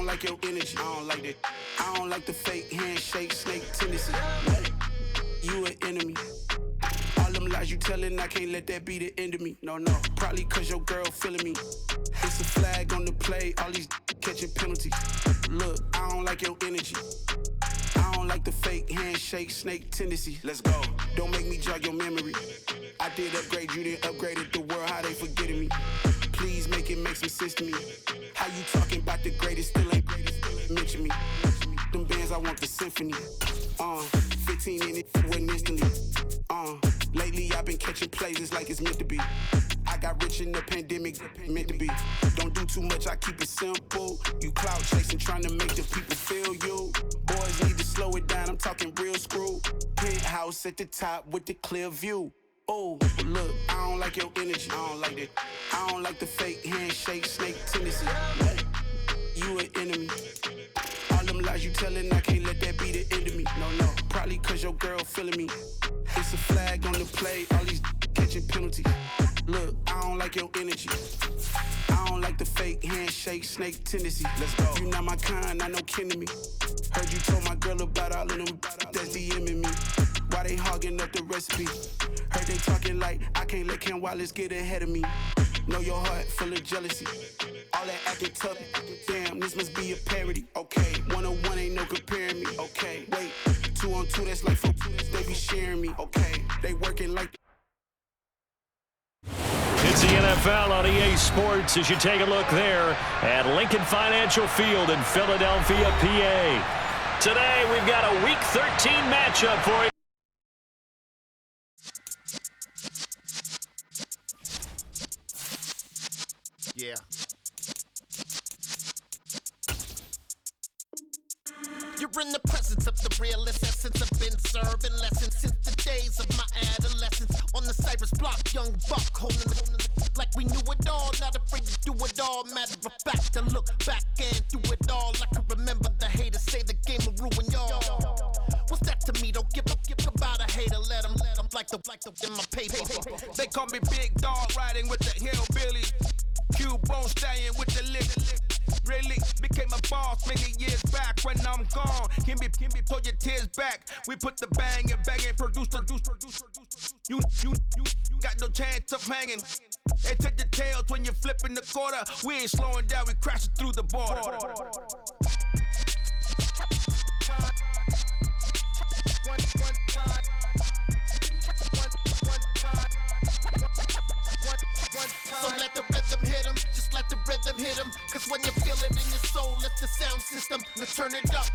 don't like your energy. I don't like that. I don't like the fake handshake, snake tendency. You an enemy. All them lies you telling, I can't let that be the end of me. No, probably cause your girl feeling me. It's a flag on the play, all these catching penalties. Look, I don't like your energy. I don't like the fake handshake, snake tendency. Let's go. Don't make me jog your memory. I did upgrade, you didn't upgrade it. The world, how they forgetting me. Please make it make some sense to me. How you talking about the greatest, still ain't mention me. Them bands, I want the symphony. 15 in it, went instantly. Lately I've been catching plays, it's like it's meant to be. I got rich in the pandemic, meant to be. Don't do too much, I keep it simple. You clout chasing, trying to make the people feel you. Boys need to slow it down, I'm talking real screw. Penthouse at the top with the clear view. Oh, look, I don't like your energy. I don't like that. I don't like the fake handshake, snake tendency. You an enemy. All them lies you telling, I can't let that be the end of me. No, probably cause your girl feeling me. It's a flag on the play, all these catching penalties. Look, I don't like your energy. I don't like the fake handshake, snake tendency. Let's go. You not my kind, I know kin to me. Heard you told my girl about all of them that's DMing me. Why they hogging up the recipe? Heard they talking like I can't let Ken Wallace get ahead of me. Know your heart full of jealousy. All that acting tough, damn, this must be a parody. Okay, 1-on-1 ain't no comparing me. Okay, wait, 2-on-2, that's like 4, they be sharing me. Okay, they working like. It's the NFL on EA Sports as you take a look there at Lincoln Financial Field in Philadelphia, PA. Today we've got a Week 13 matchup for you. Yeah. You're in the presence of the realest essence. I've been serving lessons since the days of my adolescence. On the Cypress block, young buck holding the like we knew it all. Not afraid to do it all. Matter of fact, to look back and do it all. I can remember the haters say the game will ruin y'all. What's that to me? Don't give about a hater. Let them like the in my paper. They call me Big Dog, riding with the hillbilly. Cubone staying with the lick. Really became a boss many years back. When I'm gone, can be pull your tears back. We put the bang and produce. You got no chance of hanging. They take the tails when you're flipping the quarter. We ain't slowing down, we crashing through the border. So let the rhythm hit him, just let the rhythm hit him. Cause when you feel it in your soul, let the sound system, now turn it up,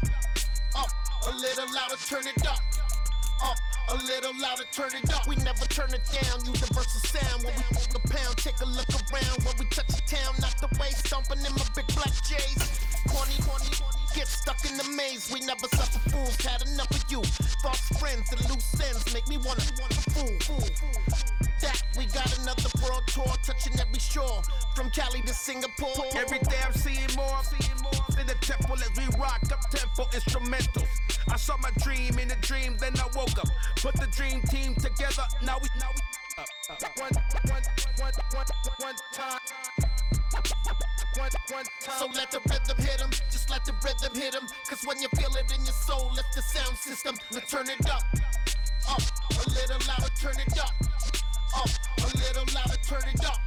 a little louder, turn it up, a little louder, turn it up. We never turn it down, universal sound. When we hold the pound, take a look around. When we touch the town, not the way, stomping in my big black J's. Corny, get stuck in the maze. We never suffer fools, had enough of you. False friends and loose ends make me wanna fool. That we got another world tour, touching every shore, from Cali to Singapore. Every day I'm seeing more in the temple as we rock up tempo instrumentals. I saw my dream in a dream, then I woke up. Put the dream team together, now we one time. So let the rhythm hit him, just let the rhythm hit him. Cause when you feel it in your soul, let the sound system, now turn it up, a little louder, turn it up, a little louder, turn it up.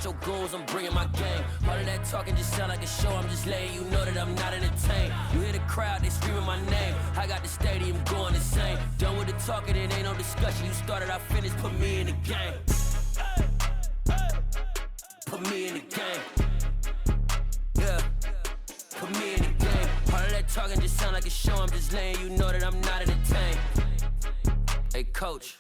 Your goals, I'm bringing my game. All of that talking just sound like a show. I'm just letting you know that I'm not entertained. You hear the crowd, they screaming my name. I got the stadium going insane. Done with the talking, it ain't no discussion. You started, I finished, put me in the game. Put me in the game. Yeah, put me in the game. All of that talking just sound like a show. I'm just letting you know that I'm not entertained. Hey coach,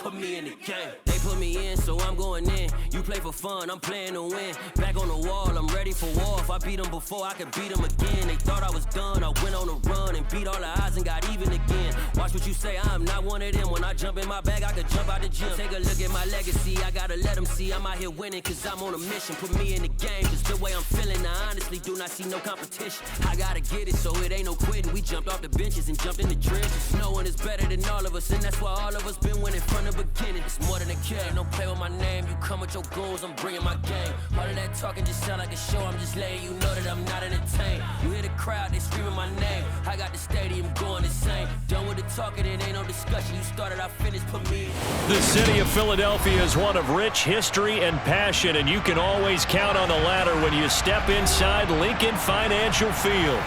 put me in the game. They put me in, so I'm going in. You play for fun, I'm playing to win. Back on the wall, I'm ready for war. If I beat them before, I could beat them again. They thought I was done, I went on a run and beat all the odds and got even again. Watch what you say, I'm not one of them. When I jump in my bag, I could jump out the gym. Take a look at my legacy, I gotta let them see I'm out here winning, cause I'm on a mission. Put me in the game, cause the way I'm feeling, I honestly do not see no competition. I gotta get it, so it ain't no quitting. We jumped off the benches and jumped in the trenches. No one is better than all of us, and that's why all of us been winning from the beginning. It's more than a game, don't play with my name. You come with your goons, I'm bringing my game. All of that talking just sound like a show, I'm just letting you know that I'm not entertained. You hear the crowd, they screaming my name. I got the stadium going insane. Done with the talking, it ain't no discussion. You started, I finished, put me. The city of Philadelphia is one of rich history and passion, and you can always count on the latter when you step inside Lincoln Financial Field.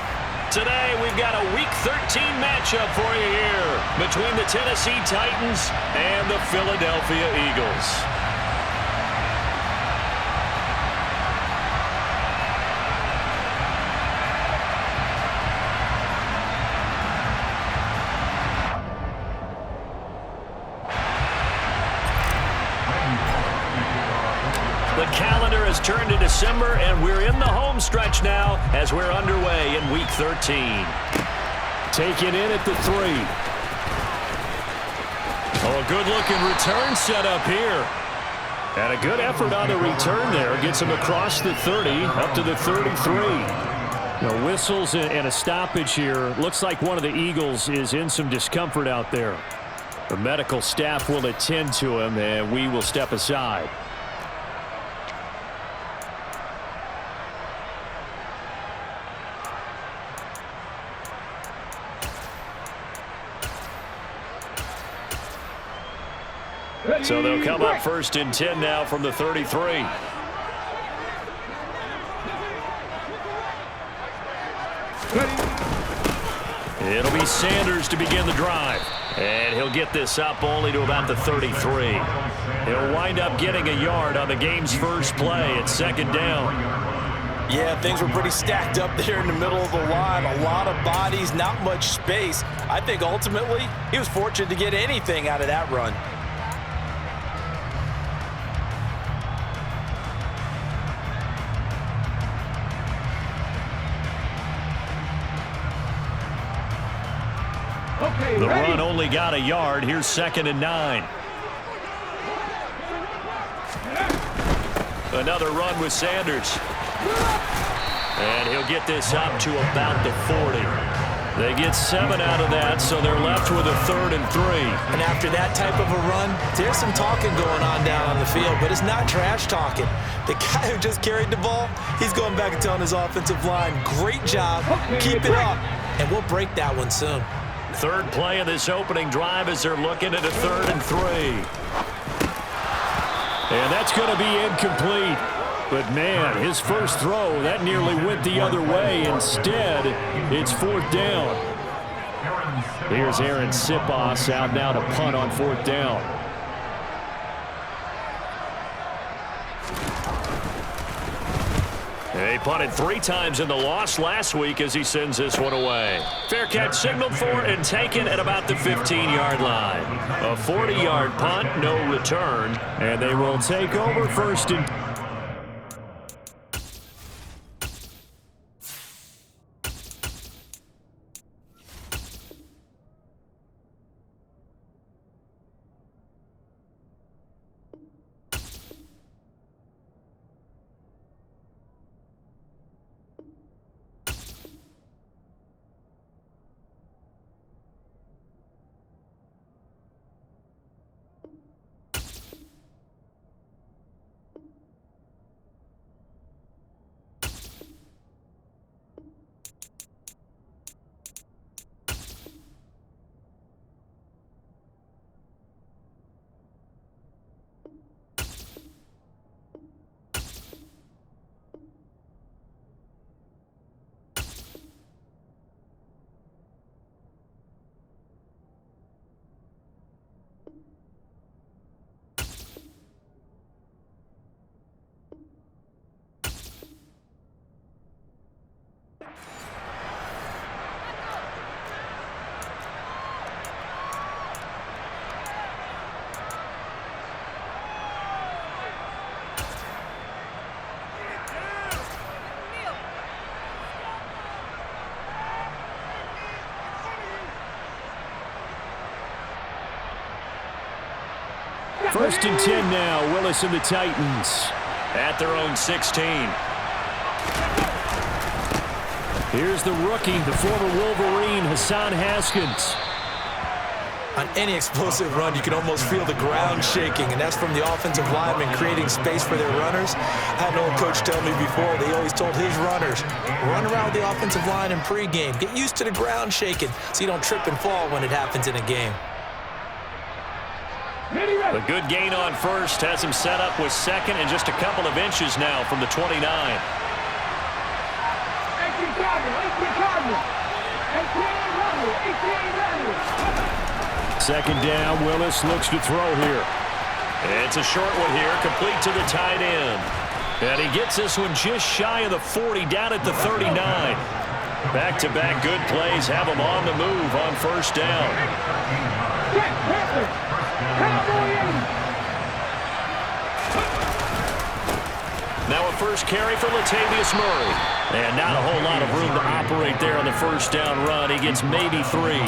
Today, we've got a Week 13 matchup for you here between the Tennessee Titans and the Philadelphia Eagles. The calendar has turned to December, and we're in the home stretch now as we're underway in Week 13. Taken in at the 3. Oh, a good-looking return set up here. And a good effort on the return there. Gets him across the 30, up to the 33. No whistles and a stoppage here. Looks like one of the Eagles is in some discomfort out there. The medical staff will attend to him, and we will step aside. So they'll come up 1st and 10 now from the 33. It'll be Sanders to begin the drive. And he'll get this up only to about the 33. He'll wind up getting a yard on the game's first play at 2nd down. Yeah, things were pretty stacked up there in the middle of the line. A lot of bodies, not much space. I think ultimately he was fortunate to get anything out of that run. The run only got a yard. Here's 2nd and 9. Another run with Sanders. And he'll get this up to about the 40. They get 7 out of that, so they're left with a 3rd and 3. And after that type of a run, there's some talking going on down on the field, but it's not trash talking. The guy who just carried the ball, he's going back and telling his offensive line, great job, keep it up, and we'll break that one soon. 3rd play of this opening drive as they're looking at a 3rd and 3. And that's going to be incomplete. But, man, his first throw, that nearly went the other way. Instead, it's 4th down. Here's Aaron Sipos out now to punt on 4th down. He punted 3 times in the loss last week as he sends this one away. Fair catch signaled for and taken at about the 15-yard line. A 40-yard punt, no return, and they will take over 1st and 10. First and 10 now. Willis and the Titans at their own 16. Here's the rookie, the former Wolverine, Hassan Haskins. On any explosive run, you can almost feel the ground shaking, and that's from the offensive linemen creating space for their runners. I had an old coach tell me before, they always told his runners, run around the offensive line in pregame. Get used to the ground shaking so you don't trip and fall when it happens in a game. A good gain on first has him set up with second and just a couple of inches now from the 29. Second down, Willis looks to throw here. It's a short one here, complete to the tight end. And he gets this one just shy of the 40, down at the 39. Back-to-back good plays have him on the move on first down. Now a first carry for Latavius Murray. And not a whole lot of room to operate there on the first down run. He gets maybe 3.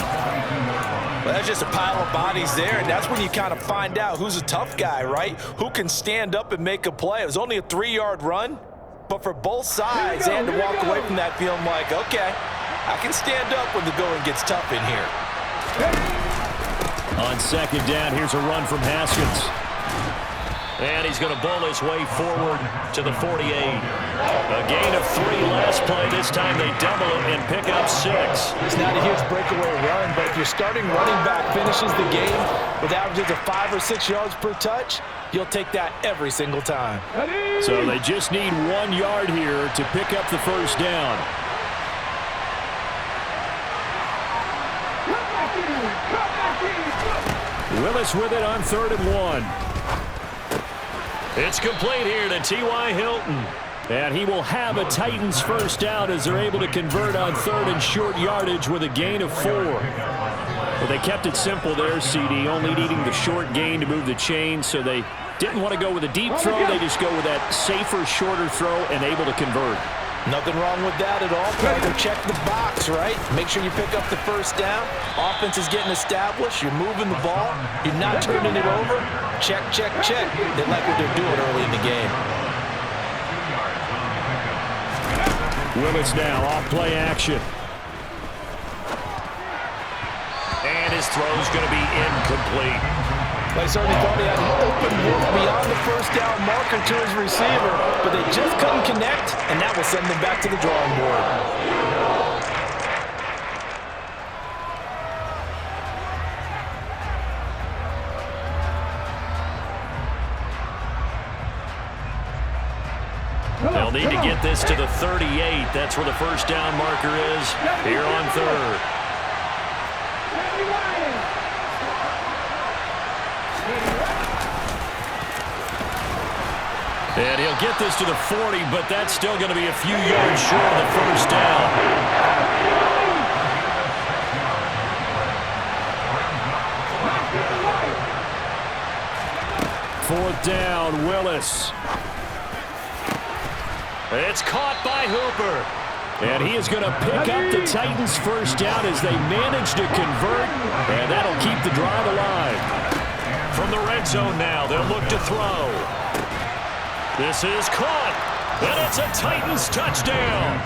Well, that's just a pile of bodies there, and that's when you kind of find out who's a tough guy, right? Who can stand up and make a play. It was only a 3-yard run, but for both sides, they had to walk away from that feeling like, okay, I can stand up when the going gets tough in here. On second down, here's a run from Haskins. And he's going to bowl his way forward to the 48. A gain of 3 last play. This time they double it and pick up 6. It's not a huge breakaway run, but if your starting running back finishes the game with averages of 5 or 6 yards per touch, you'll take that every single time. So they just need 1 yard here to pick up the first down. Willis with it on 3rd and 1. It's complete here to T.Y. Hilton. And he will have a Titans first down as they're able to convert on 3rd and short yardage with a gain of 4. Well, they kept it simple there, CD, only needing the short gain to move the chain, so they didn't want to go with a deep throw. They just go with that safer, shorter throw and able to convert. Nothing wrong with that at all. Either check the box, right? Make sure you pick up the first down. Offense is getting established. You're moving the ball. You're not turning it over. Check, check, check. They like what they're doing early in the game. Willis now off play action. And his throw's going to be incomplete. I certainly thought he had an open look beyond the first down marker to his receiver, but they just couldn't connect, and that will send them back to the drawing board. They'll need to get this to the 38. That's where the first down marker is here on 3rd. And he'll get this to the 40, but that's still going to be a few yards short of the first down. Fourth down, Willis. It's caught by Hooper. And he is going to pick up the Titans' first down as they manage to convert, and that'll keep the drive alive. From the red zone now, they'll look to throw. This is caught, and it's a Titans touchdown.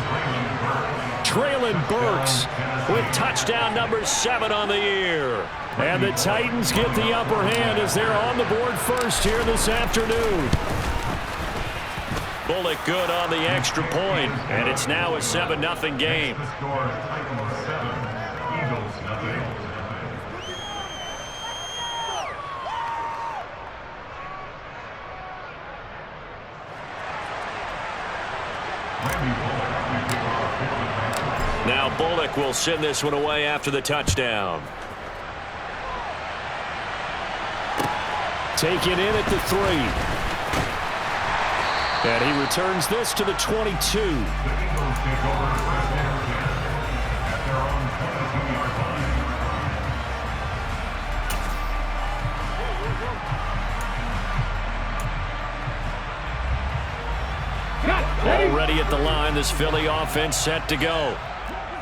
Traylon Burks with touchdown number 7 on the year. And the Titans get the upper hand as they're on the board first here this afternoon. Bullock good on the extra point, and it's now a 7-0 game. Now Bullock will send this one away after the touchdown. Taken in at the 3. And he returns this to the 22. Already at the line, this Philly offense set to go.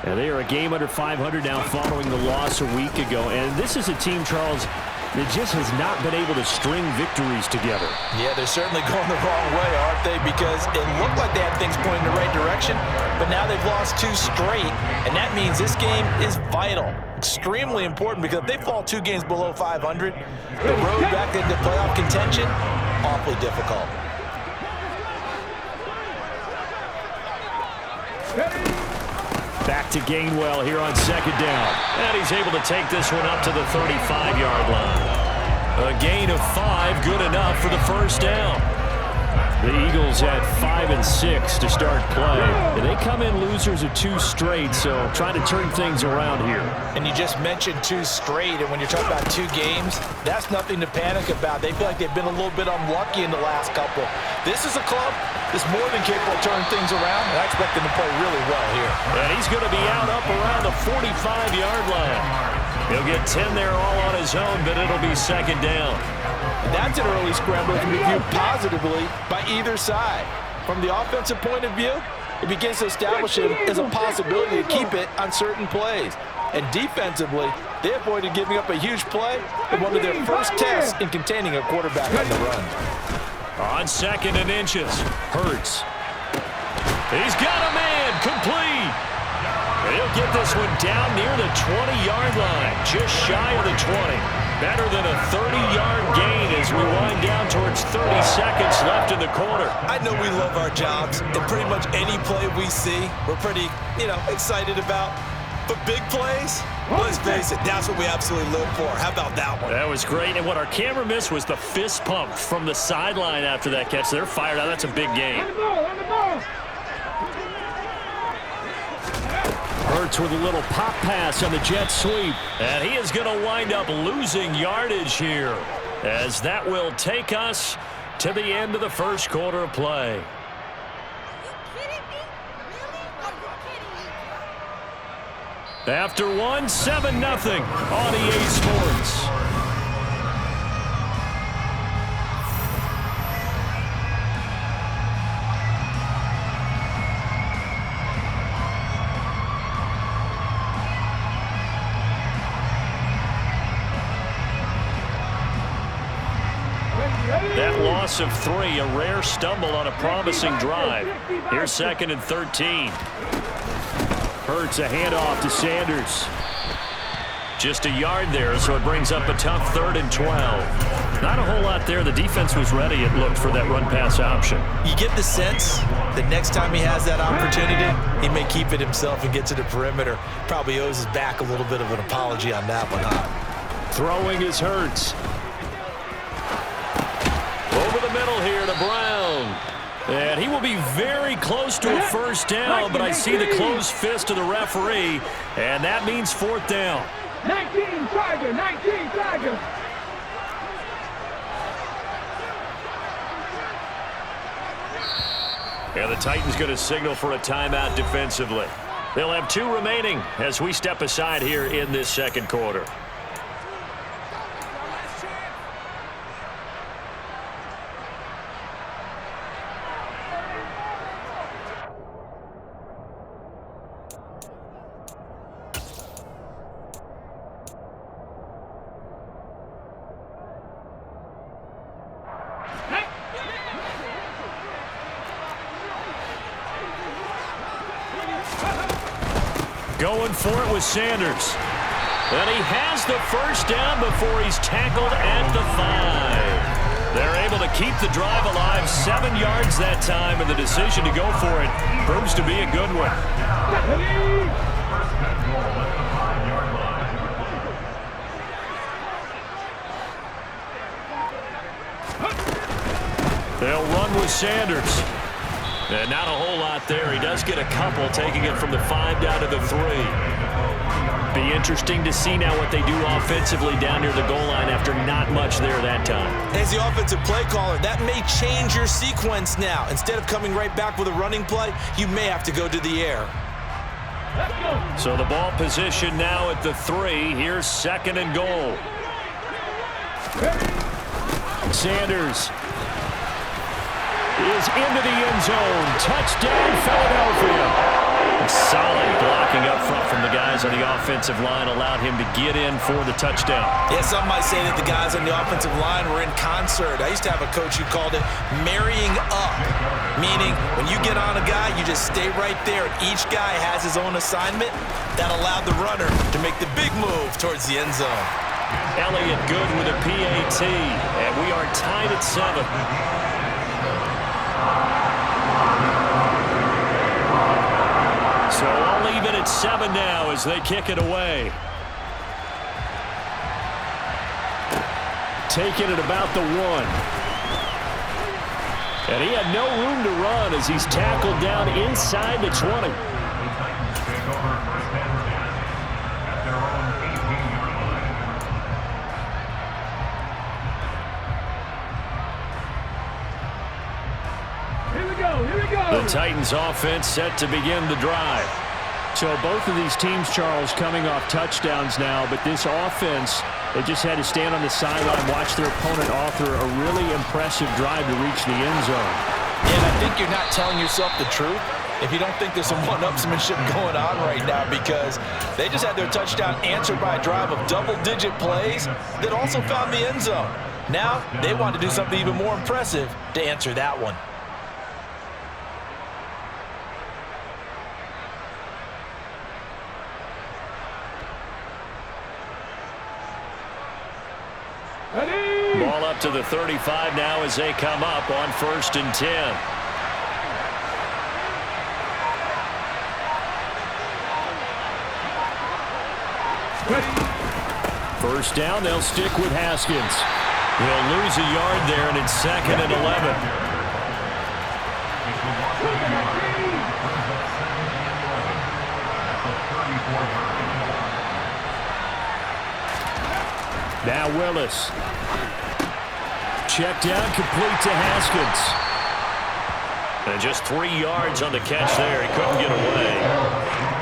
And they are a game under 500 now following the loss a week ago. And this is a team, Charles, It just has not been able to string victories together. Yeah, they're certainly going the wrong way, aren't they? Because it looked like they had things pointing in the right direction, but now they've lost 2 straight, and that means this game is vital. Extremely important, because if they fall 2 games below 500, the road back into playoff contention, awfully difficult. Back to Gainwell here on 2nd down. And he's able to take this one up to the 35-yard line. A gain of 5, good enough for the first down. The Eagles had 5 and 6 to start play. And they come in losers of 2 straight, so trying to turn things around here. And you just mentioned 2 straight, and when you're talking about 2 games, that's nothing to panic about. They feel like they've been a little bit unlucky in the last couple. This is a club that's more than capable of turning things around, and I expect them to play really well here. And he's going to be out up around the 45-yard line. He'll get 10 there all on his own, but it'll be 2nd down. That's an early scramble that can be viewed positively by either side. From the offensive point of view, it begins to establish it as a possibility to keep it on certain plays. And defensively, they avoided giving up a huge play in one of their first tests in containing a quarterback on the run. On 2nd and inches, Hurts. He's got a man, complete. He'll get this one down near the 20-yard line, just shy of the 20. Better than a 30-yard gain as we wind down towards 30 seconds left in the quarter. I know we love our jobs, and pretty much any play we see, we're pretty, excited about. But big plays, let's face it, that's what we absolutely live for. How about that one? That was great, and what our camera missed was the fist pump from the sideline after that catch. They're fired out. That's a big game. Hurts with a little pop pass on the jet sweep. And he is going to wind up losing yardage here, as that will take us to the end of the first quarter of play. After 7-0 on EA Sports. That loss of 3, a rare stumble on a promising drive. Here's 2nd and 13. Hurts a handoff to Sanders. Just a yard there, so it brings up a tough 3rd and 12. Not a whole lot there. The defense was ready, it looked, for that run-pass option. You get the sense that next time he has that opportunity, he may keep it himself and get to the perimeter. Probably owes his back a little bit of an apology on that one, huh? Throwing is Hurts. Over the middle here to Brown. And he will be very close to a first down, but I see the closed fist of the referee, and that means 4th down. 19 Tiger. And the Titans going to signal for a timeout defensively. They'll have 2 remaining as we step aside here in this second quarter. Going for it with Sanders. And he has the first down before he's tackled at the 5. They're able to keep the drive alive, 7 yards that time, and the decision to go for it proves to be a good one. They'll run with Sanders. And not a whole lot there. He does get a couple, taking it from the 5 down to the 3. Be interesting to see now what they do offensively down near the goal line after not much there that time. As the offensive play caller, that may change your sequence now. Instead of coming right back with a running play, you may have to go to the air. So the ball position now at the 3. Here's 2nd and goal. Sanders is into the end zone. Touchdown, Philadelphia. Solid blocking up front from the guys guys on the offensive line allowed him to get in for the touchdown. Yeah, some might say that the guys on the offensive line were in concert. I used to have a coach who called it marrying up, meaning when you get on a guy, you just stay right there. Each guy has his own assignment. That allowed the runner to make the big move towards the end zone. Elliott good with a PAT, and we are tied at 7. So all even at 7 now as they kick it away. Taking it about the 1. And he had no room to run as he's tackled down inside the 20. The Titans offense set to begin the drive. So both of these teams, Charles, coming off touchdowns now, but this offense, they just had to stand on the sideline, watch their opponent author a really impressive drive to reach the end zone. And I think you're not telling yourself the truth if you don't think there's some one-upsmanship going on right now, because they just had their touchdown answered by a drive of double-digit plays that also found the end zone. Now they want to do something even more impressive to answer that one. Ball up to the 35 now as they come up on 1st and 10. First down, they'll stick with Haskins. He'll lose a yard there, and it's 2nd and 11. Now Willis. Check down, complete to Haskins. And just 3 yards on the catch there. He couldn't get away.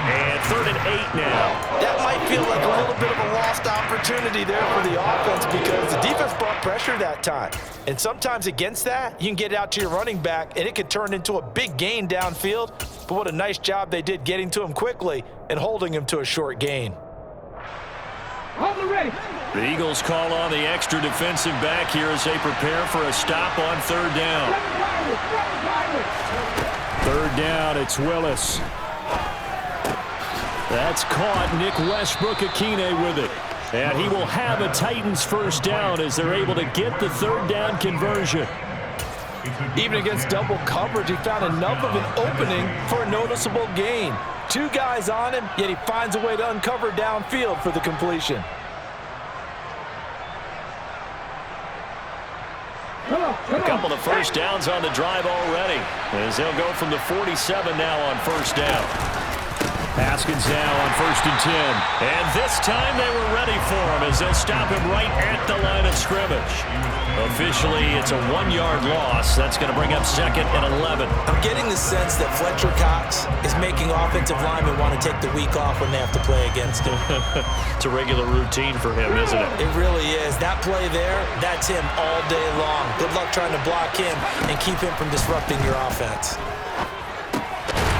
And 3rd and 8 now. That might feel like a little bit of a lost opportunity there for the offense, because the defense brought pressure that time. And sometimes against that, you can get it out to your running back, and it could turn into a big gain downfield. But what a nice job they did getting to him quickly and holding him to a short gain. The Eagles call on the extra defensive back here as they prepare for a stop on 3rd down. 3rd down, it's Willis. That's caught. Nick Westbrook-Akine with it. And he will have a Titans first down as they're able to get the 3rd down conversion. Even against double coverage, he found enough of an opening for a noticeable gain. 2 guys on him, yet he finds a way to uncover downfield for the completion. A couple of first downs on the drive already, as they'll go from the 47 now on 1st down. Haskins now on 1st and 10. And this time they were ready for him as they'll stop him right at the line of scrimmage. Officially, it's a 1-yard loss. That's going to bring up 2nd and 11. I'm getting the sense that Fletcher Cox is making offensive linemen want to take the week off when they have to play against him. It's a regular routine for him, isn't it? It really is. That play there, that's him all day long. Good luck trying to block him and keep him from disrupting your offense.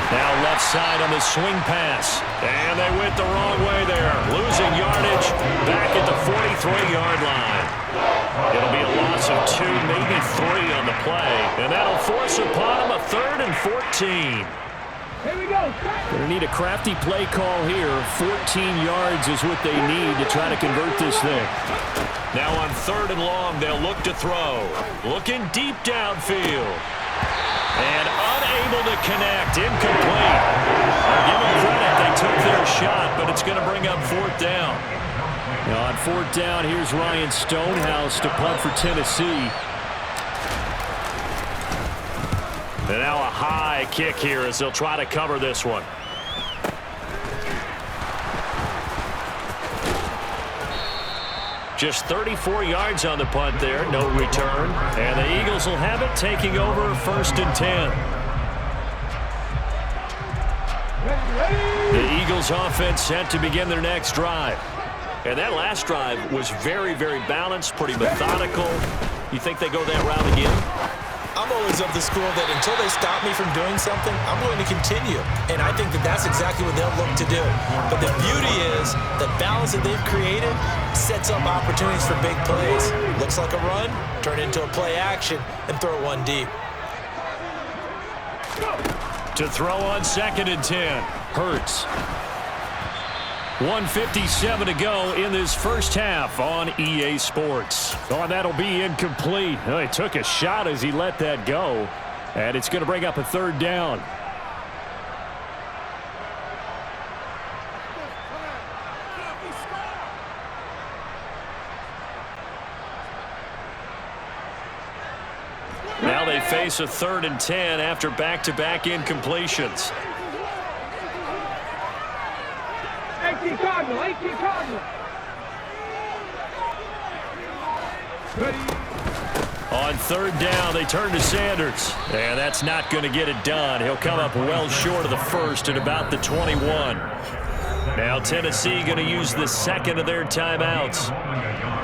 Now left side on the swing pass. And they went the wrong way there. Losing yardage back at the 43-yard line. It'll be a loss of 2, maybe 3 on the play. And that'll force upon them a 3rd and 14. Here we go. They need a crafty play call here. 14 yards is what they need to try to convert this thing. Now on 3rd and long, they'll look to throw. Looking deep downfield. And unable to connect. Incomplete. I'll give them credit. They took their shot, but it's going to bring up 4th down. Now on 4th down, here's Ryan Stonehouse to punt for Tennessee. And now a high kick here as they'll try to cover this one. Just 34 yards on the punt there, no return. And the Eagles will have it, taking over 1st and 10. The Eagles offense set to begin their next drive. And that last drive was very, very balanced, pretty methodical. You think they go that route again? I'm always of the school that until they stop me from doing something, I'm going to continue. And I think that that's exactly what they'll look to do. But the beauty is the balance that they've created sets up opportunities for big plays. Looks like a run, turn it into a play action, and throw one deep. To throw on 2nd and 10. Hurts. 1:57 to go in this first half on EA Sports. Oh, and that'll be incomplete. Oh, he took a shot as he let that go. And it's going to bring up a 3rd down. Now they face a 3rd and 10 after back-to-back incompletions. 18 Cardinal, 18 Cardinal. On 3rd down, they turn to Sanders. And that's not going to get it done. He'll come up well short of the first at about the 21. Now Tennessee going to use the 2nd of their timeouts.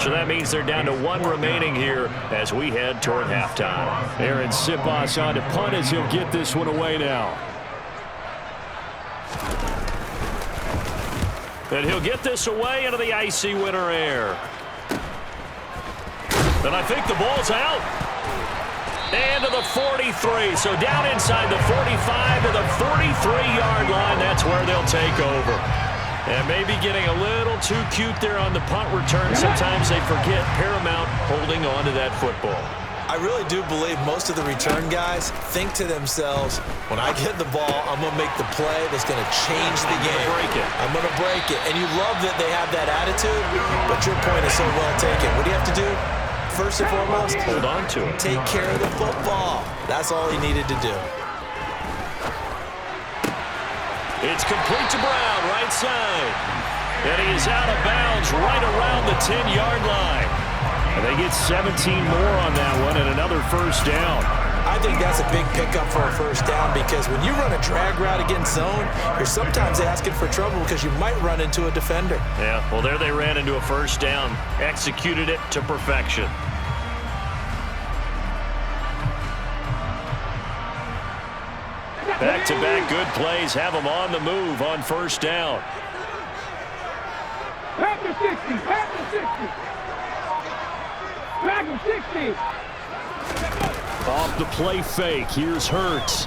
So that means they're down to 1 remaining here as we head toward halftime. Aaron Sipos on to punt as he'll get this one away now. And he'll get this away into the icy winter air. And I think the ball's out. And to the 43. So down inside the 45 to the 43-yard line. That's where they'll take over. And maybe getting a little too cute there on the punt return. Sometimes they forget paramount holding on to that football. I really do believe most of the return guys think to themselves, when I get the ball, I'm going to make the play that's going to change the game. I'm going to break it. And you love that they have that attitude, but your point is so well taken. What do you have to do? First and foremost, hold on to it. Take care of the football. That's all he needed to do. It's complete to Brown, right side. And he is out of bounds right around the 10-yard line. And they get 17 more on that one and another first down. I think that's a big pickup for a first down because when you run a drag route against zone, you're sometimes asking for trouble because you might run into a defender. Yeah, well, there they ran into a first down. Executed it to perfection. Back-to-back good plays have them on the move on first down. Back to 60, back to 60. Back to 60. Off the play fake, here's Hurts.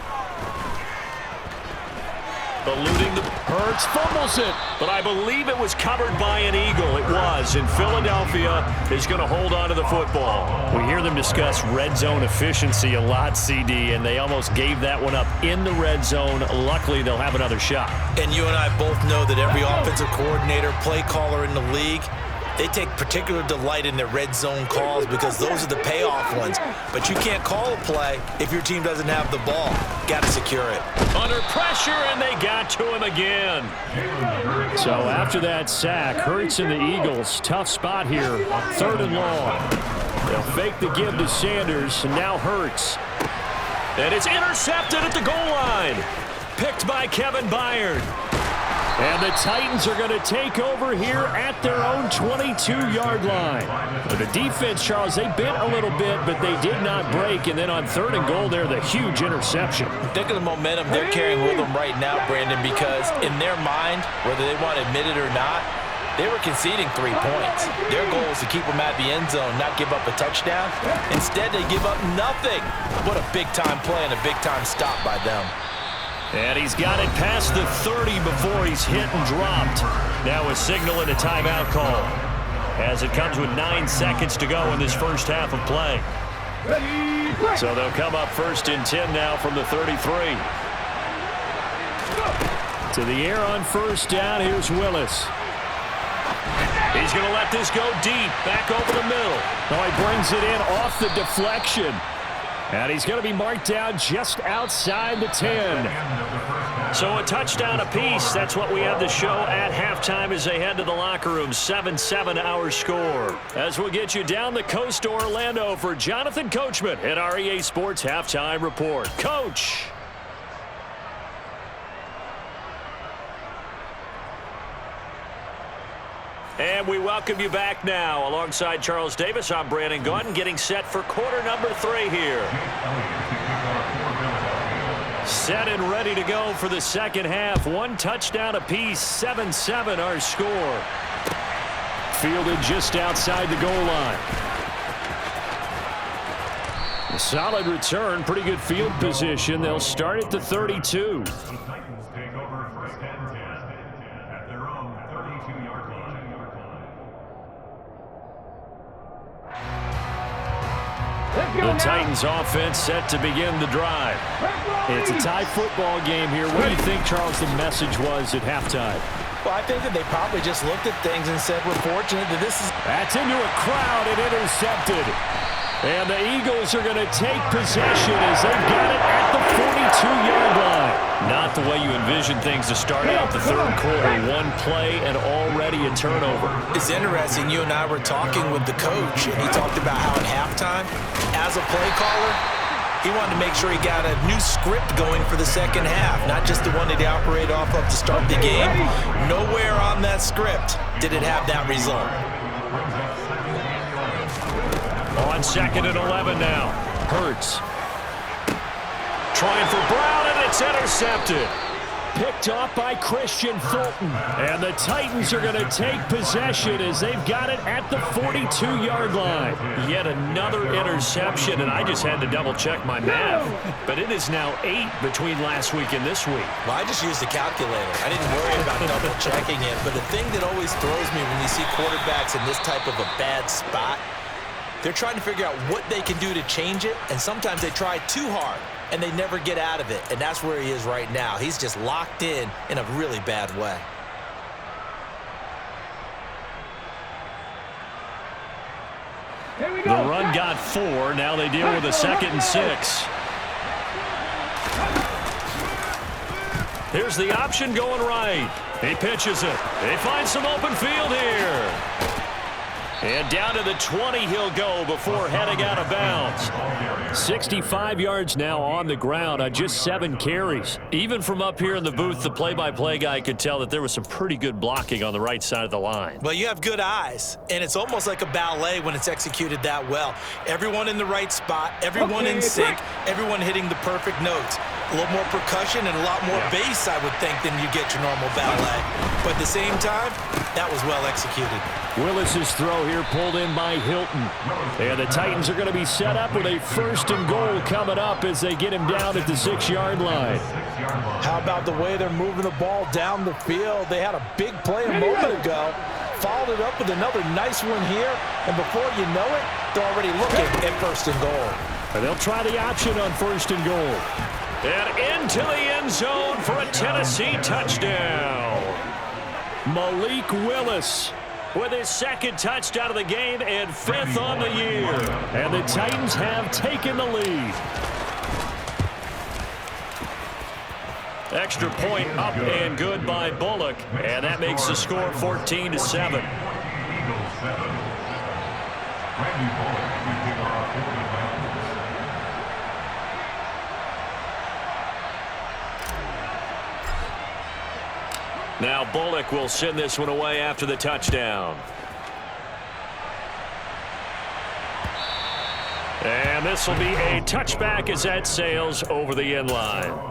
Eluding the Hurts, fumbles it, but I believe it was covered by an Eagle. It was, and Philadelphia is going to hold on to the football. We hear them discuss red zone efficiency a lot, CD, and they almost gave that one up in the red zone. Luckily, they'll have another shot. And you and I both know that every offensive coordinator, play caller in the league, they take particular delight in their red zone calls because those are the payoff ones. But you can't call a play if your team doesn't have the ball. Got to secure it. Under pressure, and they got to him again. So after that sack, Hurts and the Eagles, tough spot here. 3rd and long. They'll fake the give to Sanders, and now Hurts. And it's intercepted at the goal line. Picked by Kevin Byard. And the Titans are going to take over here at their own 22-yard line. The defense, Charles, they bit a little bit, but they did not break. And then on 3rd and goal there, the huge interception. Think of the momentum they're carrying with them right now, Brandon, because in their mind, whether they want to admit it or not, they were conceding 3 points. Their goal was to keep them at the end zone, not give up a touchdown. Instead, they give up nothing. What a big-time play and a big-time stop by them. And he's got it past the 30 before he's hit and dropped. Now a signal and a timeout call as it comes with 9 seconds to go in this first half of play. So they'll come up 1st and 10 now from the 33. To the air on first down, here's Willis. He's going to let this go deep, back over the middle. Oh, he brings it in off the deflection. And he's going to be marked down just outside the 10. So a touchdown apiece. That's what we have the show at halftime as they head to the locker room. 7-7 our score. As we'll get you down the coast to Orlando for Jonathan Coachman at our EA Sports Halftime Report. Coach. And we welcome you back now. Alongside Charles Davis, I'm Brandon Gaudin, getting set for quarter number 3 here. Set and ready to go for the second half. 1 touchdown apiece, 7-7 our score. Fielded just outside the goal line. A solid return, pretty good field position. They'll start at the 32. The Titans offense set to begin the drive. It's a tie football game here. What do you think, Charles, the message was at halftime? Well, I think that they probably just looked at things and said, we're fortunate that this is... That's into a crowd and intercepted. And the Eagles are going to take possession as they've got it at the 42-yard line. Not the way you envision things to start out the third quarter. 1 play and already a turnover. It's interesting. You and I were talking with the coach, and he talked about how at halftime, as a play caller, he wanted to make sure he got a new script going for the second half, not just the one that he operated off of to start the game. Nowhere on that script did it have that result. On 2nd and 11 now. Hurts. Trying for Brown, and it's intercepted. Picked off by Christian Fulton. And the Titans are going to take possession as they've got it at the 42-yard line. Yet another interception, and I just had to double-check my math. But it is now 8 between last week and this week. Well, I just used a calculator. I didn't worry about double-checking it. But the thing that always throws me when you see quarterbacks in this type of a bad spot, they're trying to figure out what they can do to change it, and sometimes they try too hard, and they never get out of it, and that's where he is right now. He's just locked in a really bad way. The run got 4. Now they deal with a 2nd and 6. Here's the option going right. He pitches it. They find some open field here. And down to the 20 he'll go before heading out of bounds. 65 yards now on the ground on just 7 carries. Even from up here in the booth, the play-by-play guy could tell that there was some pretty good blocking on the right side of the line. Well, you have good eyes, and it's almost like a ballet when it's executed that well. Everyone in the right spot, everyone in sync, everyone hitting the perfect notes. A little more percussion and a lot more bass, I would think, than you get your normal ballet. But at the same time, that was well executed. Willis's throw here pulled in by Hilton. And the Titans are going to be set up with a 1st and goal coming up as they get him down at the 6-yard line. How about the way they're moving the ball down the field? They had a big play a moment ago. Followed it up with another nice one here. And before you know it, they're already looking at 1st and goal. And they'll try the option on 1st and goal. And into the end zone for a Tennessee touchdown. Malik Willis with his 2nd touchdown of the game and 5th on the year. And the Titans have taken the lead. Extra point up and good by Bullock. And that makes the score 14-7. Now Bullock will send this one away after the touchdown. And this will be a touchback as that sails over the end line.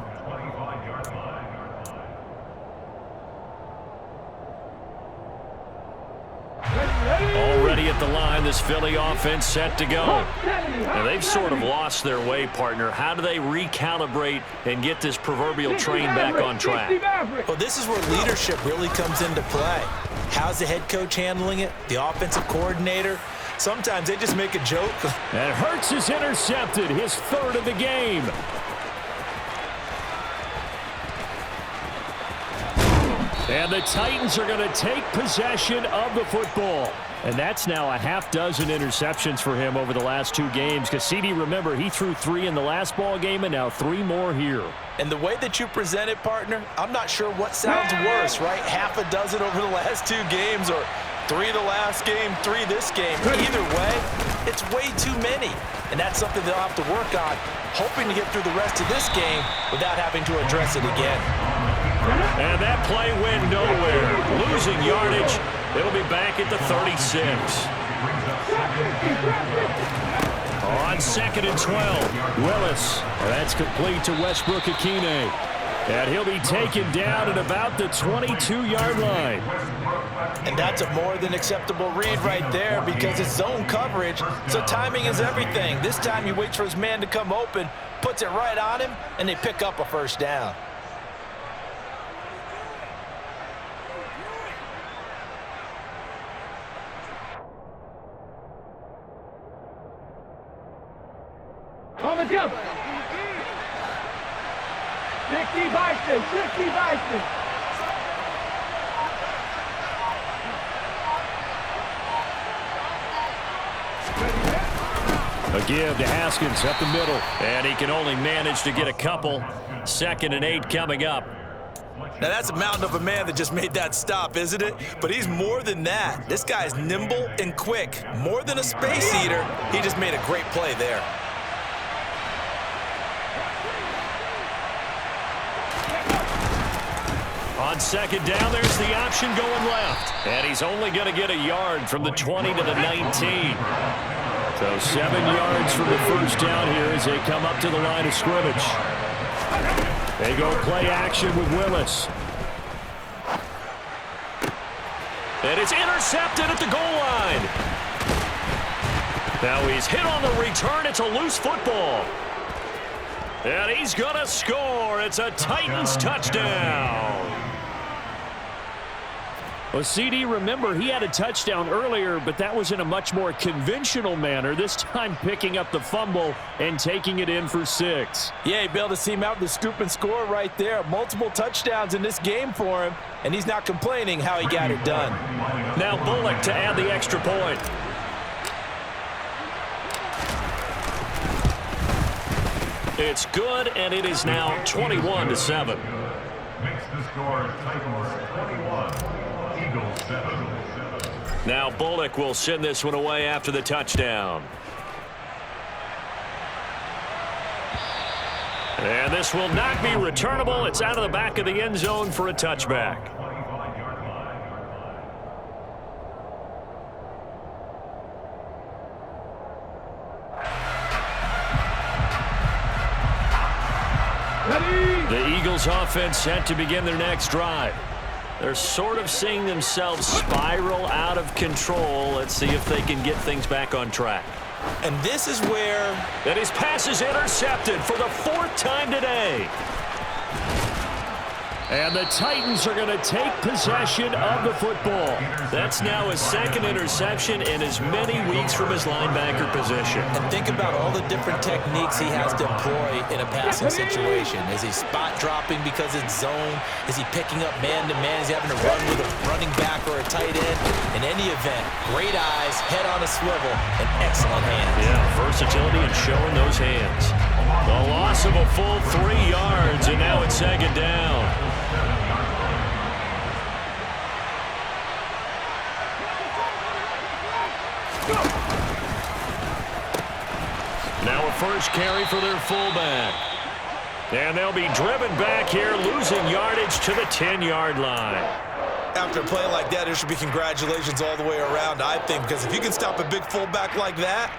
Already at the line, this Philly offense set to go. Now they've sort of lost their way, partner. How do they recalibrate and get this proverbial train back on track? Well, this is where leadership really comes into play. How's the head coach handling it? The offensive coordinator? Sometimes they just make a joke. And Hurts is intercepted, his 3rd of the game. And the Titans are going to take possession of the football. And that's now a half dozen interceptions for him over the last 2 games. Because, CD, remember, he threw 3 in the last ball game and now 3 more here. And the way that you present it, partner, I'm not sure what sounds worse, right? Half a dozen over the last 2 games or 3 the last game, 3 this game. Either way, It's way too many, and that's something they'll have to work on, hoping to get through the rest of this game without having to address it again. And that play went nowhere. Losing yardage. It'll be back at the 36. On 2nd and 12, Willis. That's complete to Westbrook-Ikhine. And he'll be taken down at about the 22-yard line. And that's a more than acceptable read right there because it's zone coverage, so timing is everything. This time he waits for his man to come open, puts it right on him, and they pick up a first down. On the jump. 60 Bison, 60 Bison. A give to Haskins up the middle. And he can only manage to get a couple. 2nd and 8 coming up. Now that's a mountain of a man that just made that stop, isn't it? But he's more than that. This guy's nimble and quick. More than a space eater, he just made a great play there. On 2nd down, there's the option going left. And he's only going to get a yard from the 20 to the 19. So 7 yards from the first down here as they come up to the line of scrimmage. They go play action with Willis. And it's intercepted at the goal line. Now he's hit on the return. It's a loose football. And he's going to score. It's a Titans touchdown. Well, CD, remember, he had a touchdown earlier, but that was in a much more conventional manner, this time picking up the fumble and taking it in for 6. Yeah, he bailed his team out with the scoop and score right there. Multiple touchdowns in this game for him, and he's not complaining how he got it done. Now Bullock to add the extra point. It's good, and it is now 21-7. Makes the score Titans 21. Now Bullock will send this one away after the touchdown. And this will not be returnable. It's out of the back of the end zone for a touchback. The Eagles offense set to begin their next drive. They're sort of seeing themselves spiral out of control. Let's see if they can get things back on track. And this is where... And his pass is intercepted for the 4th time today. And the Titans are going to take possession of the football. That's now his 2nd interception in as many weeks from his linebacker position. And think about all the different techniques he has to employ in a passing situation. Is he spot dropping because it's zone? Is he picking up man-to-man? Is he having to run with a running back or a tight end? In any event, great eyes, head on a swivel, and excellent hands. Yeah, versatility and showing those hands. The loss of a full 3 yards, and now it's 2nd down. Now a first carry for their fullback. And they'll be driven back here, losing yardage to the 10-yard line. After a play like that, there should be congratulations all the way around, I think, because if you can stop a big fullback like that,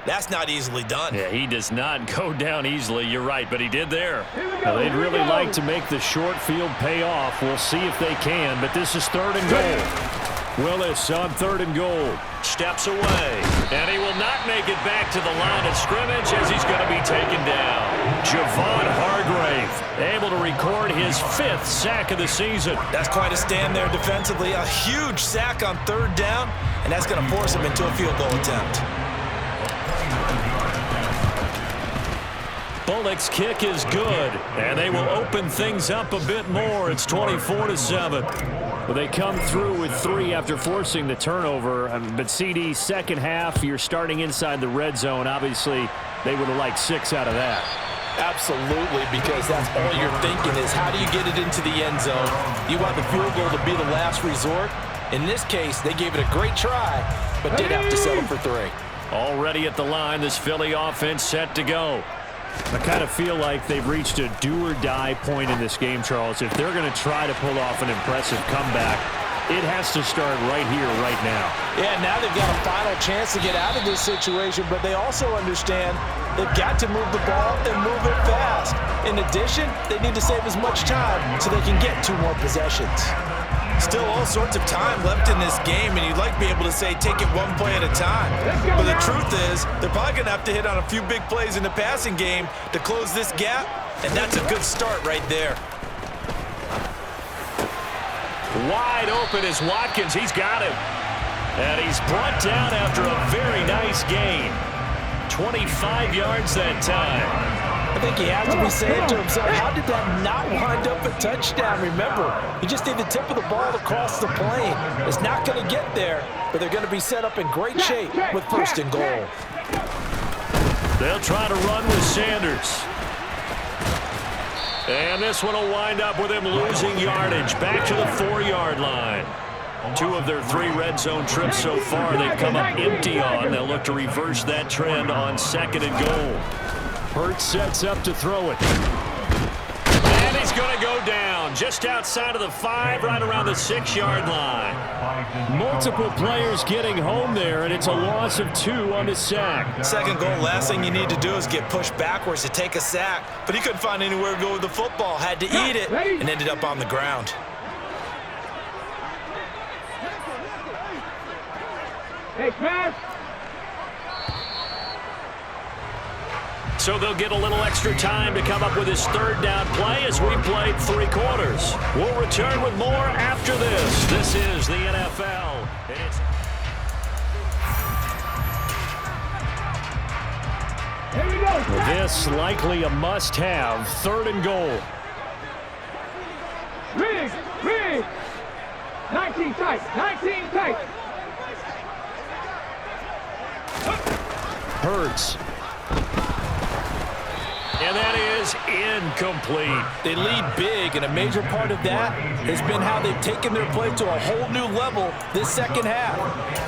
that's not easily done. Yeah, he does not go down easily. You're right, but he did there. Now, they'd really like to make the short field pay off. We'll see if they can, but this is 3rd and goal. Willis on 3rd and goal. Steps away, and he will not make it back to the line of scrimmage as he's going to be taken down. Javon Hargrave able to record his 5th sack of the season. That's quite a stand there defensively. A huge sack on 3rd down, and that's going to force him into a field goal attempt. Bullock's kick is good, and they will open things up a bit more. It's 24-7. Well, they come through with 3 after forcing the turnover. But CD, second half, you're starting inside the red zone. Obviously, they would have liked 6 out of that. Absolutely, because that's all you're thinking is how do you get it into the end zone? You want the field goal to be the last resort. In this case, they gave it a great try, but did have to settle for 3. Already at the line, this Philly offense set to go. I kind of feel like they've reached a do-or-die point in this game, Charles. If they're going to try to pull off an impressive comeback, it has to start right here, right now. Yeah, now they've got a final chance to get out of this situation, but they also understand they've got to move the ball and move it fast. In addition, they need to save as much time so they can get 2 more possessions. Still all sorts of time left in this game, and you'd like to be able to say take it 1 play at a time. But the truth is, they're probably going to have to hit on a few big plays in the passing game to close this gap, and that's a good start right there. Wide open is Watkins. He's got him. And he's brought down after a very nice gain. 25 yards that time. I think he has to be saying to himself, how did that not wind up a touchdown? Remember, he just need the tip of the ball to cross the plane. It's not going to get there, but they're going to be set up in great shape with 1st and goal. They'll try to run with Sanders. And this one will wind up with him losing yardage back to the 4-yard line. 2 of their 3 red zone trips so far they've come up empty on. They'll look to reverse that trend on 2nd and goal. Hurts sets up to throw it. And he's going to go down just outside of the 5, right around the 6-yard line. Multiple players getting home there, and it's a loss of 2 on the sack. 2nd goal, last thing you need to do is get pushed backwards to take a sack. But he couldn't find anywhere to go with the football, had to eat it, and ended up on the ground. Hey, Smash! So they'll get a little extra time to come up with his 3rd down play as we played 3 quarters. We'll return with more after this. This is the NFL. Here we go. This likely a must-have. 3rd and goal. Rig! 19 tight, 19 tight. Hurts. And that is incomplete. They lead big, and a major part of that has been how they've taken their play to a whole new level this 2nd half.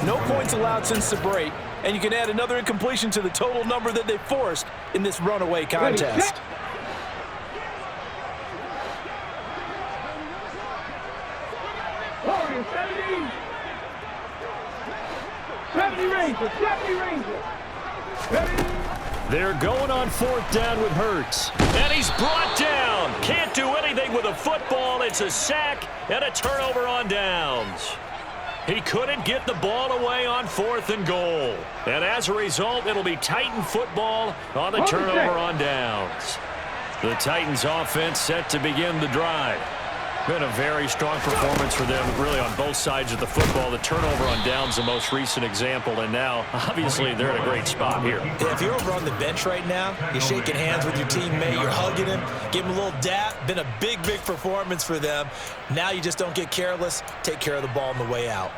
No points allowed since the break, and you can add another incompletion to the total number that they forced in this runaway contest. 70 Rangers, 70 Rangers. Ready? They're going on 4th down with Hurts. And he's brought down. Can't do anything with a football. It's a sack and a turnover on downs. He couldn't get the ball away on 4th and goal. And as a result, it'll be Titan football on the turnover on downs. The Titans offense set to begin the drive. Been a very strong performance for them, really, on both sides of the football. The turnover on downs, the most recent example, and now, obviously, they're in a great spot here. Yeah, if you're over on the bench right now, you're shaking hands with your teammate, you're hugging him, give him a little dap. Been a big performance for them. Now you just don't get careless. Take care of the ball on the way out.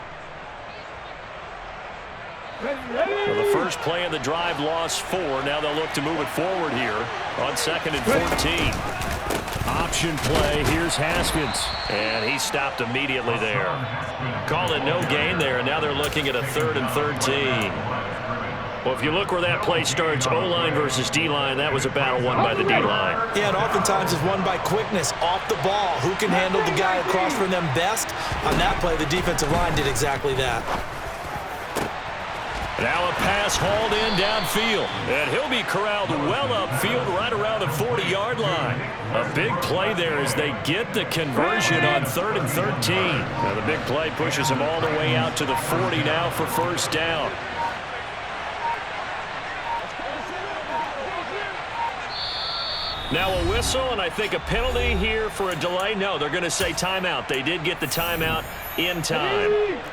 Well, the first play of the drive lost 4. Now they'll look to move it forward here on 2nd and 14. Option play. Here's Haskins. And he stopped immediately there. Call it no gain there, and now they're looking at a 3rd and 13. Well, if you look where that play starts, O-line versus D-line, that was a battle won by the D-line. Yeah, and oftentimes it's won by quickness off the ball. Who can handle the guy across from them best? On that play, the defensive line did exactly that. Now a pass hauled in downfield, and he'll be corralled well upfield right around the 40-yard line. A big play there as they get the conversion on 3rd and 13. Now the big play pushes him all the way out to the 40 now for 1st down. Now a whistle, and I think a penalty here for a delay. No, they're going to say timeout. They did get the timeout in time.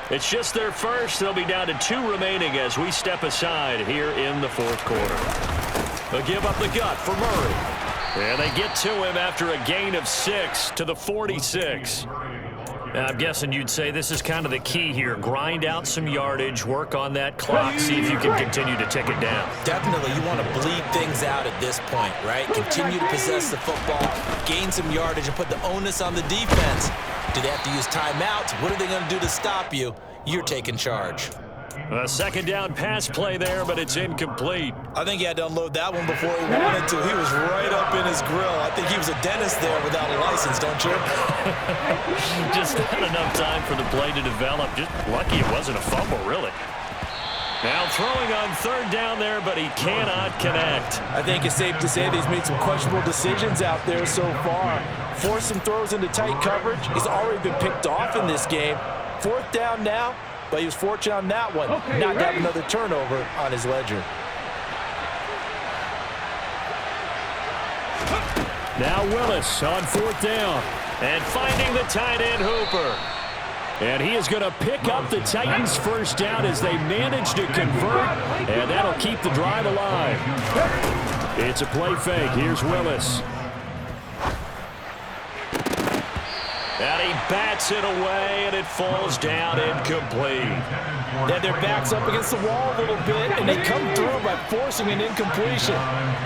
It's just their first. They'll be down to 2 remaining as we step aside here in the 4th quarter. They'll give up the gut for Murray. And they get to him after a gain of 6 to the 46. I'm guessing you'd say this is kind of the key here. Grind out some yardage, work on that clock, see if you can continue to tick it down. Definitely, you want to bleed things out at this point, right? Continue to possess the football, gain some yardage, and put the onus on the defense. Do they have to use timeouts? What are they going to do to stop you? You're taking charge. A second down pass play there, but it's incomplete. I think he had to unload that one before he wanted to. He was right up in his grill. I think he was a dentist there without a license, don't you? Just not enough time for the play to develop. Just lucky it wasn't a fumble, really. Now throwing on third down there, but he cannot connect. I think it's safe to say that he's made some questionable decisions out there so far. Forced some throws into tight coverage. He's already been picked off in this game. Fourth down now, but he was fortunate on that one. Not to have another turnover on his ledger. Now Willis on fourth down. And finding the tight end Hooper. And he is going to pick up the Titans' first down as they manage to convert. And that'll keep the drive alive. It's a play fake. Here's Willis. And he bats it away, and it falls down incomplete. Yeah, their back's up against the wall a little bit, and they come through by forcing an incompletion.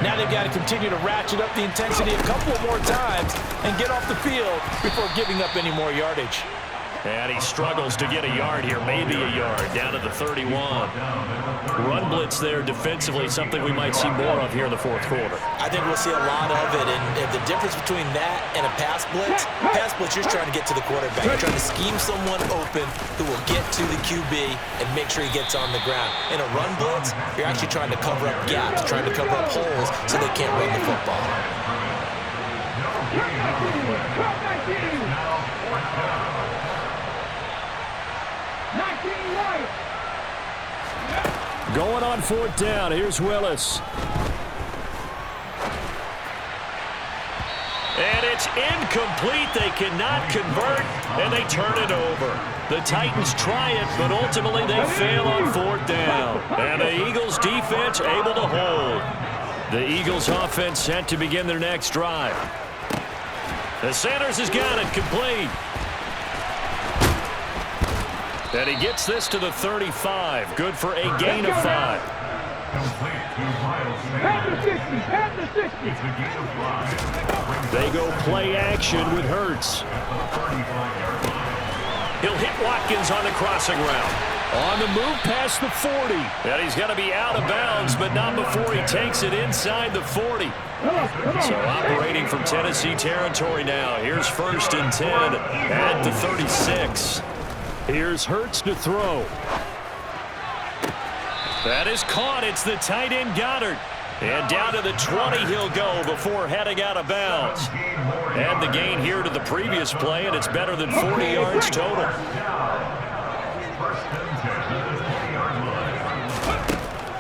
Now they've got to continue to ratchet up the intensity a couple more times and get off the field before giving up any more yardage. And he struggles to get a yard here, maybe a yard, down to the 31. Run blitz there defensively, something we might see more of here in the fourth quarter. I think we'll see a lot of it, and the difference between that and a pass blitz, you're trying to get to the quarterback. You're trying to scheme someone open who will get to the QB and make sure he gets on the ground. In a run blitz, you're actually trying to cover up gaps, trying to cover up holes so they can't run the football. Going on fourth down. Here's Willis. And it's incomplete. They cannot convert, and they turn it over. The Titans try it, but ultimately they fail on fourth down. And the Eagles defense able to hold. The Eagles offense set to begin their next drive. The Sanders has got it complete. And he gets this to the 35. Good for a gain of 5. They go play action with Hurts. He'll hit Watkins on the crossing route. On the move past the 40. And he's going to be out of bounds, but not before he takes it inside the 40. So operating from Tennessee territory now. Here's 1st and 10 at the 36. Here's Hurts to throw. That is caught. It's the tight end Goddard. And down to the 20 he'll go before heading out of bounds. Add the gain here to the previous play, and it's better than 40 yards total.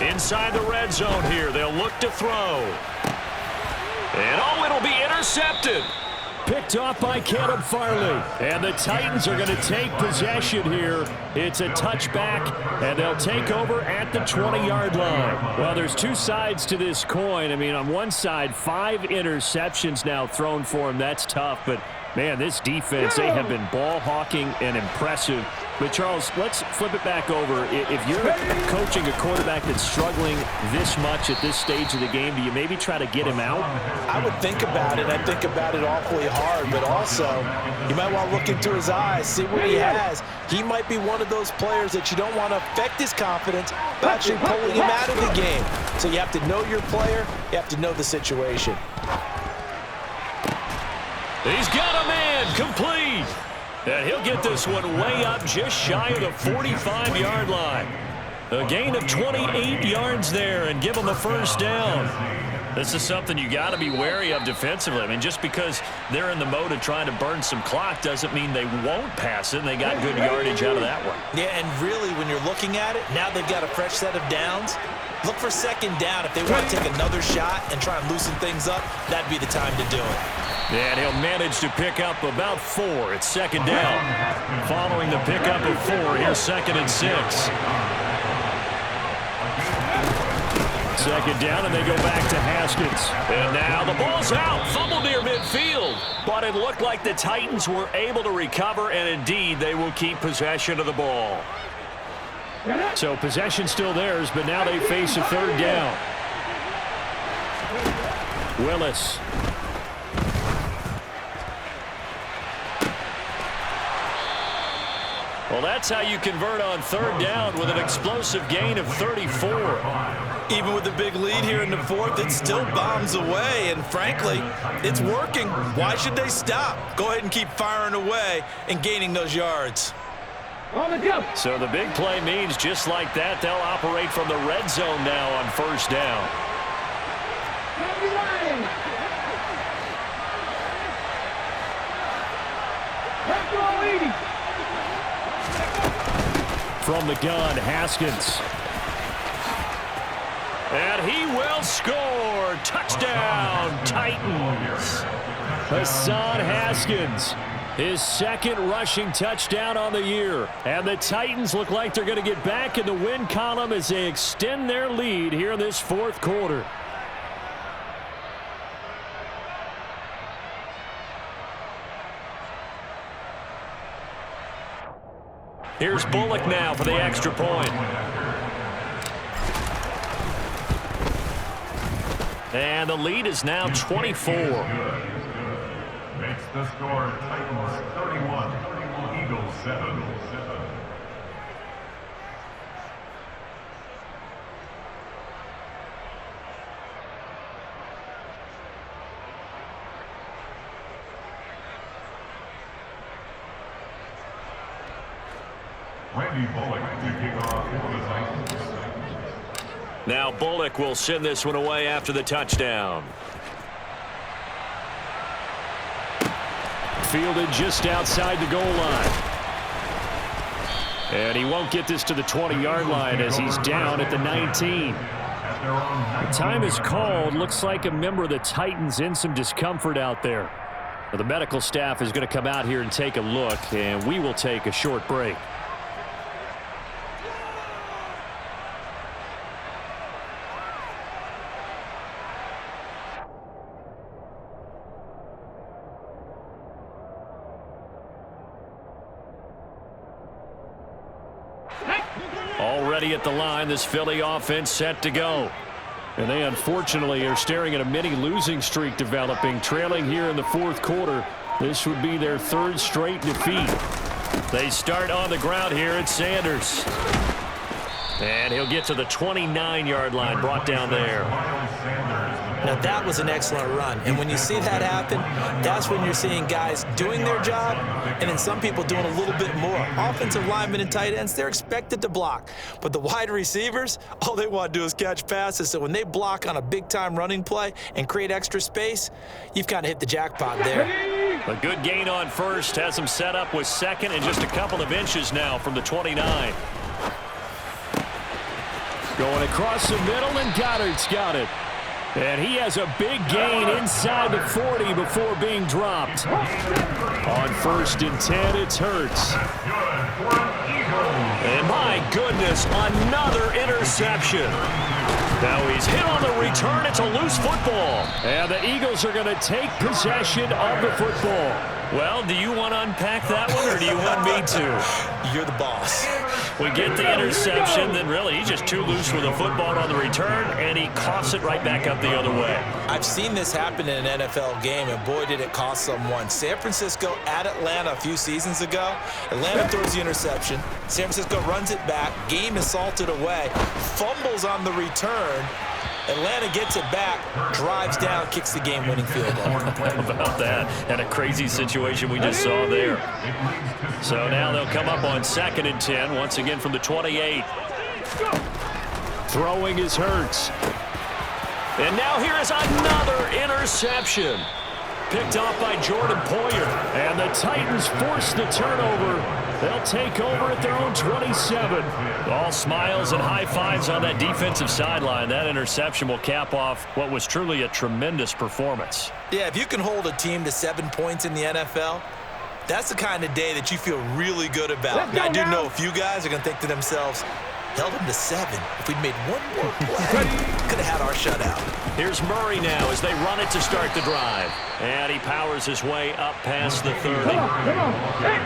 Inside the red zone here. They'll look to throw. And oh, it'll be intercepted. Picked off by Caleb Farley. And the Titans are going to take possession here. It's a touchback, and they'll take over at the 20-yard line. Well, there's two sides to this coin. I mean, on one side, 5 interceptions now thrown for him. That's tough, but man, this defense, they have been ball hawking and impressive. But, Charles, let's flip it back over. If you're coaching a quarterback that's struggling this much at this stage of the game, do you maybe try to get him out? I would think about it. I think about it awfully hard. But also, you might want to look into his eyes, see what he has. He might be one of those players that you don't want to affect his confidence by actually pulling him out of the game. So you have to know your player. You have to know the situation. He's got a man complete. And he'll get this one way up just shy of the 45-yard line. A gain of 28 yards there and give them the first down. This is something you got to be wary of defensively. I mean, just because they're in the mode of trying to burn some clock doesn't mean they won't pass it, and they got good yardage out of that one. Yeah, and really, when you're looking at it, now they've got a fresh set of downs. Look for second down. If they want to take another shot and try and loosen things up, that'd be the time to do it. And he'll manage to pick up about 4. It's second down. Following the pickup of 4, here's 2nd and 6. Second down, and they go back to Haskins. And now the ball's out. Fumble near midfield. But it looked like the Titans were able to recover, and indeed they will keep possession of the ball. So possession still theirs, but now they face a third down. Willis. Well, Well, that's how you convert on third down with an explosive gain of 34. Even with the big lead here in the fourth, it still bombs away, and frankly, it's working. Why should they stop? Go ahead and keep firing away and gaining those yards. So the big play means just like that, they'll operate from the red zone now on first down. From the gun, Haskins. And he will score. Touchdown, Titans. Hassan Haskins, his second rushing touchdown on the year. And the Titans look like they're going to get back in the win column as they extend their lead here in this fourth quarter. Here's Bullock now for the extra point. And the lead is now 24. Makes the score Titans 31, Eagles 7. Randy Bullock to kick off for the Titans. Now Bullock will send this one away after the touchdown. Fielded just outside the goal line. And he won't get this to the 20-yard line as he's down at the 19. The time is called. Looks like a member of the Titans in some discomfort out there. Well, the medical staff is going to come out here and take a look, and we will take a short break. Already at the line, this Philly offense set to go. And they unfortunately are staring at a mini losing streak developing, trailing here in the fourth quarter. This would be their third straight defeat. They start on the ground here at Sanders. And he'll get to the 29-yard line, brought down there. Now that was an excellent run, and when you see that happen, that's when you're seeing guys doing their job and then some people doing a little bit more. Offensive linemen and tight ends, they're expected to block, but the wide receivers, all they want to do is catch passes. So when they block on a big-time running play and create extra space, you've kind of hit the jackpot there. A good gain on first has him set up with second and just a couple of inches now from the 29. Going across the middle, and Goddard's got it. And he has a big gain inside the 40 before being dropped. On 1st and 10, it's Hurts. And my goodness, another interception. Now he's hit on the return. It's a loose football. And the Eagles are going to take possession of the football. Well, do you want to unpack that one, or do you want me to? You're the boss. We get the interception, then really he's just too loose with the football on the return, and he coughs it right back up the other way. I've seen this happen in an NFL game, and boy, did it cost someone. San Francisco at Atlanta a few seasons ago. Atlanta throws the interception. San Francisco runs it back. Game is salted away. Fumbles on the return. Atlanta gets it back, drives down, kicks the game-winning field goal. How about that? And a crazy situation we just saw there. So now they'll come up on 2nd and 10, once again from the 28. Throwing is Hurts. And now here is another interception. Picked off by Jordan Poyer. And the Titans force the turnover. They'll take over at their own 27. All smiles and high fives on that defensive sideline. That interception will cap off what was truly a tremendous performance. Yeah, if you can hold a team to 7 points in the NFL, that's the kind of day that you feel really good about. I do know a few guys are going to think to themselves, held them to 7. If we'd made one more play, could have had our shutout. Here's Murray now as they run it to start the drive. And he powers his way up past the 30. Come on. Hey.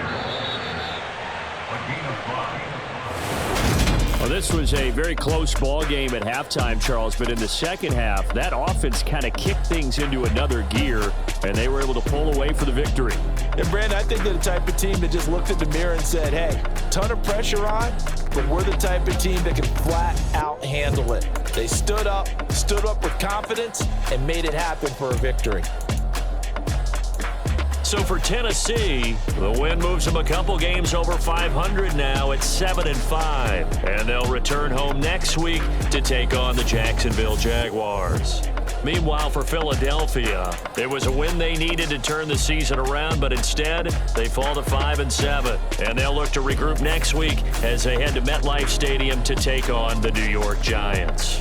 A Well, this was a very close ball game at halftime, Charles, but in the second half, that offense kind of kicked things into another gear, and they were able to pull away for the victory. And, Brandon, I think they're the type of team that just looked at the mirror and said, hey, ton of pressure on, but we're the type of team that can flat out handle it. They stood up with confidence, and made it happen for a victory. So for Tennessee, the win moves them a couple games over 500 now at 7-5. And they'll return home next week to take on the Jacksonville Jaguars. Meanwhile, for Philadelphia, it was a win they needed to turn the season around, but instead, they fall to 5-7. And they'll look to regroup next week as they head to MetLife Stadium to take on the New York Giants.